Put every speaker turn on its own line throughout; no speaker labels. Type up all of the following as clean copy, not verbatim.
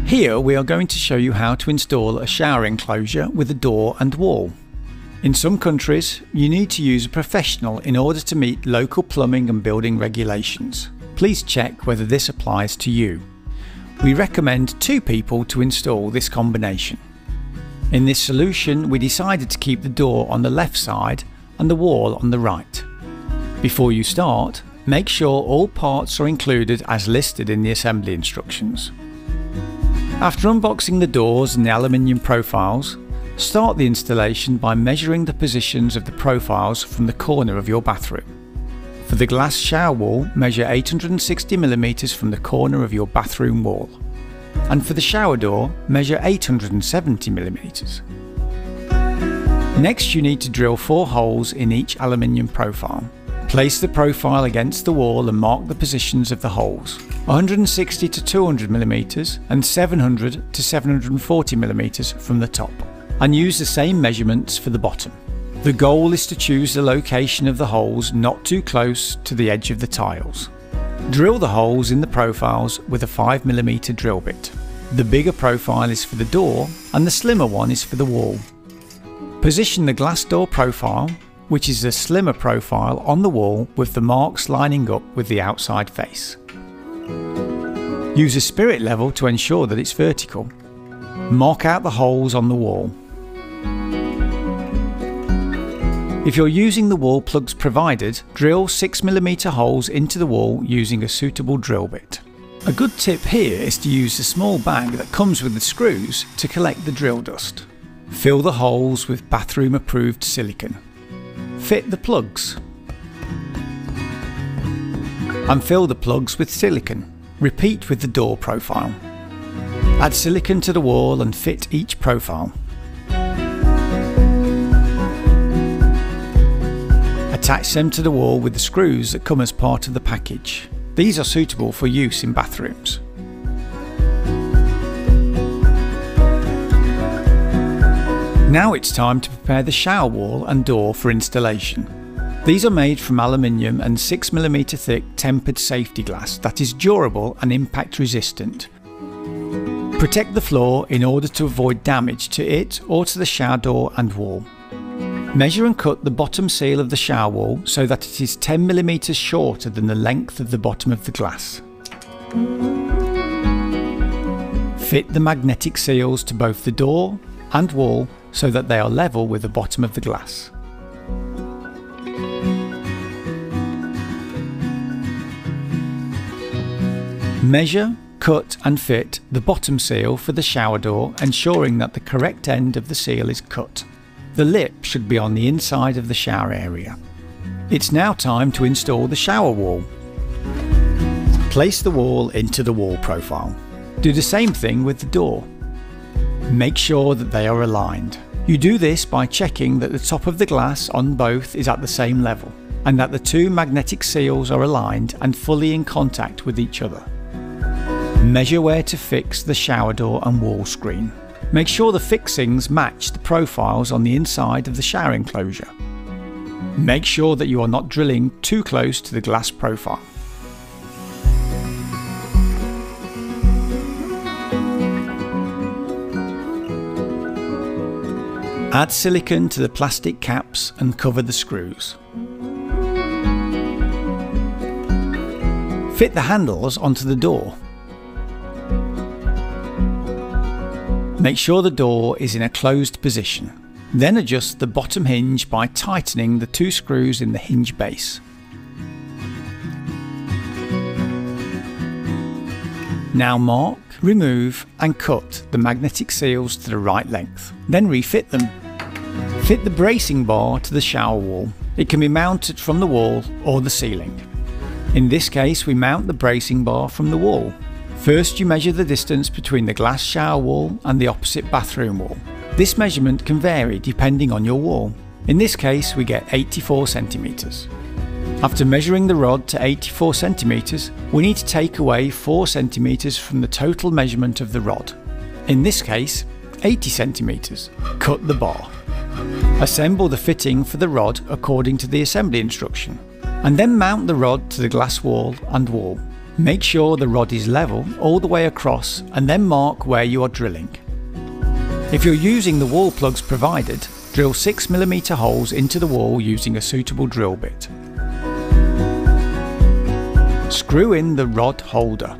Here we are going to show you how to install a shower enclosure with a door and wall. In some countries, you need to use a professional in order to meet local plumbing and building regulations. Please check whether this applies to you. We recommend 2 people to install this combination. In this solution, we decided to keep the door on the left side and the wall on the right. Before you start, make sure all parts are included as listed in the assembly instructions. After unboxing the doors and the aluminium profiles, start the installation by measuring the positions of the profiles from the corner of your bathroom. For the glass shower wall, measure 860mm from the corner of your bathroom wall. And for the shower door, measure 870mm. Next, you need to drill 4 holes in each aluminium profile. Place the profile against the wall and mark the positions of the holes, 160 to 200mm and 700 to 740mm from the top, and use the same measurements for the bottom. The goal is to choose the location of the holes not too close to the edge of the tiles. Drill the holes in the profiles with a 5mm drill bit. The bigger profile is for the door and the slimmer one is for the wall. Position the glass door profile, which is the slimmer profile, on the wall with the marks lining up with the outside face. Use a spirit level to ensure that it's vertical. Mark out the holes on the wall. If you're using the wall plugs provided, drill 6mm holes into the wall using a suitable drill bit. A good tip here is to use the small bag that comes with the screws to collect the drill dust. Fill the holes with bathroom approved silicone. Fit the plugs. And fill the plugs with silicone. Repeat with the door profile. Add silicone to the wall and fit each profile. Attach them to the wall with the screws that come as part of the package. These are suitable for use in bathrooms. Now it's time to prepare the shower wall and door for installation. These are made from aluminium and 6mm thick tempered safety glass that is durable and impact resistant. Protect the floor in order to avoid damage to it or to the shower door and wall. Measure and cut the bottom seal of the shower wall so that it is 10mm shorter than the length of the bottom of the glass. Fit the magnetic seals to both the door and wall so that they are level with the bottom of the glass. Measure, cut and fit the bottom seal for the shower door, ensuring that the correct end of the seal is cut. The lip should be on the inside of the shower area. It's now time to install the shower wall. Place the wall into the wall profile. Do the same thing with the door. Make sure that they are aligned. You do this by checking that the top of the glass on both is at the same level, and that the 2 magnetic seals are aligned and fully in contact with each other. Measure where to fix the shower door and wall screen. Make sure the fixings match the profiles on the inside of the shower enclosure. Make sure that you are not drilling too close to the glass profile. Add silicone to the plastic caps and cover the screws. Fit the handles onto the door. Make sure the door is in a closed position. Then adjust the bottom hinge by tightening the 2 screws in the hinge base. Now mark, remove and cut the magnetic seals to the right length. Then refit them. Fit the bracing bar to the shower wall. It can be mounted from the wall or the ceiling. In this case, we mount the bracing bar from the wall. First, you measure the distance between the glass shower wall and the opposite bathroom wall. This measurement can vary depending on your wall. In this case, we get 84cm. After measuring the rod to 84cm, we need to take away 4cm from the total measurement of the rod. In this case, 80cm. Cut the bar. Assemble the fitting for the rod according to the assembly instruction, and then mount the rod to the glass wall and wall. Make sure the rod is level all the way across and then mark where you are drilling. If you're using the wall plugs provided, drill 6mm holes into the wall using a suitable drill bit. Screw in the rod holder.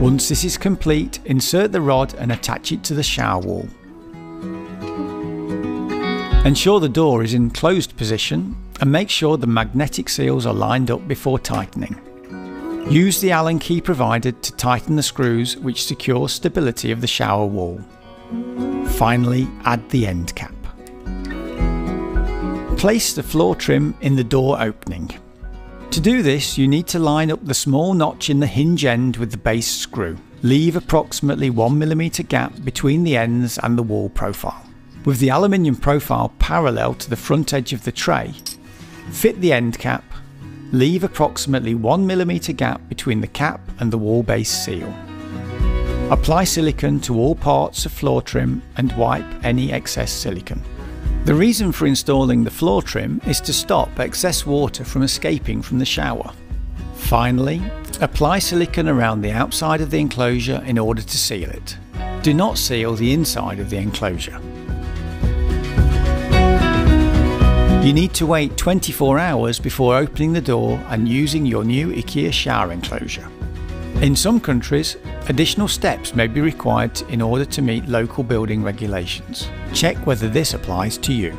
Once this is complete, insert the rod and attach it to the shower wall. Ensure the door is in closed position and make sure the magnetic seals are lined up before tightening. Use the Allen key provided to tighten the screws which secure stability of the shower wall. Finally, add the end cap. Place the floor trim in the door opening. To do this, you need to line up the small notch in the hinge end with the base screw. Leave approximately 1mm gap between the ends and the wall profile. With the aluminium profile parallel to the front edge of the tray, fit the end cap. Leave approximately 1mm gap between the cap and the wall base seal. Apply silicone to all parts of floor trim and wipe any excess silicone. The reason for installing the floor trim is to stop excess water from escaping from the shower. Finally, apply silicone around the outside of the enclosure in order to seal it. Do not seal the inside of the enclosure. You need to wait 24 hours before opening the door and using your new IKEA shower enclosure. In some countries, additional steps may be required in order to meet local building regulations. Check whether this applies to you.